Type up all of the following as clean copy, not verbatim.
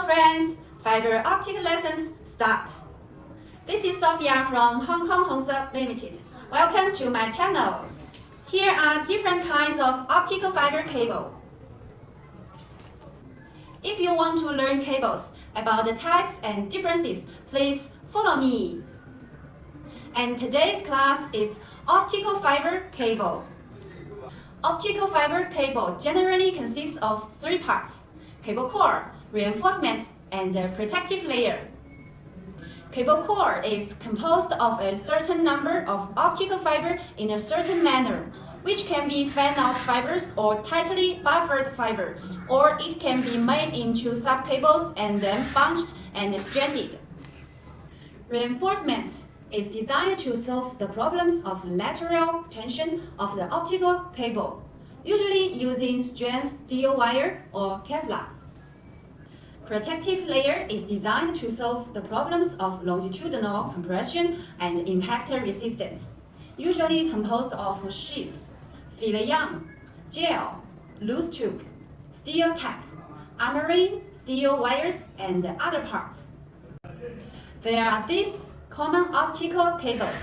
Hello friends, fiber optic lessons start. This is Sophia from Hong Kong Honserv Limited. Welcome to my channel. Here are different kinds of optical fiber cable. If you want to learn cables about the types and differences, please follow me. And today's class is optical fiber cable. Optical fiber cable generally consists of three parts: cable core, reinforcement, and the protective layer. Cable core is composed of a certain number of optical fiber in a certain manner, which can be fan-out fibers or tightly buffered fiber, or it can be made into sub-cables and then bunched and stranded. Reinforcement is designed to solve the problems of lateral tension of the optical cable, usually using strand steel wire or Kevlar. Protective layer is designed to solve the problems of longitudinal compression and impact resistance, usually composed of sheath, filet-yarn, gel, loose tube, steel tap, armoring, steel wires, and other parts. There are these common optical cables: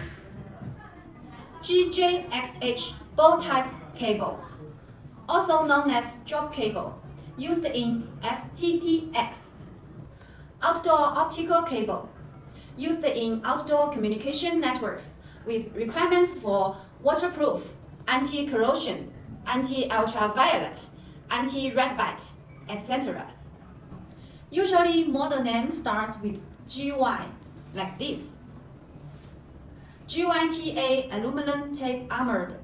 GJXH bow-type cable, also known as drop cable, used in FTTX. Outdoor optical cable, used in outdoor communication networks with requirements for waterproof, anti-corrosion, anti-ultraviolet, anti-red bite, etc. Usually model name starts with GY, like this: GYTA aluminum tape armored,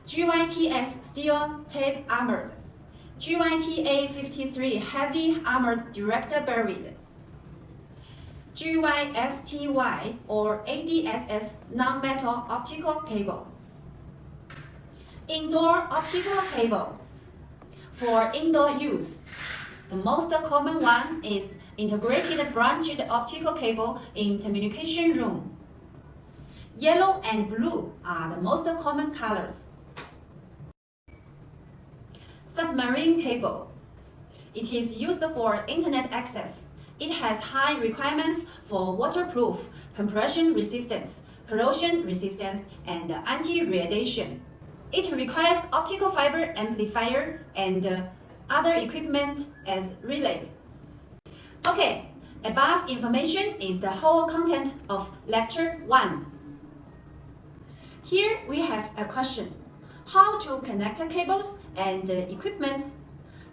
GYTS steel tape armored, GYTA53 heavy armored direct buried, GYFTY or ADSS non-metal optical cable. Indoor optical cable. For indoor use, the most common one is integrated branched optical cable in communication room. Yellow and blue are the most common colors. Submarine cable. It is used for internet access. It has high requirements for waterproof, compression resistance, corrosion resistance, and anti-radiation. It requires optical fiber amplifier and other equipment as relays. Okay, above information is the whole content of Lecture 1. Here we have a question: how to connect cables and equipment?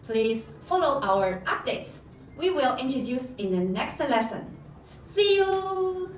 Please follow our updates. We will introduce in the next lesson. See you!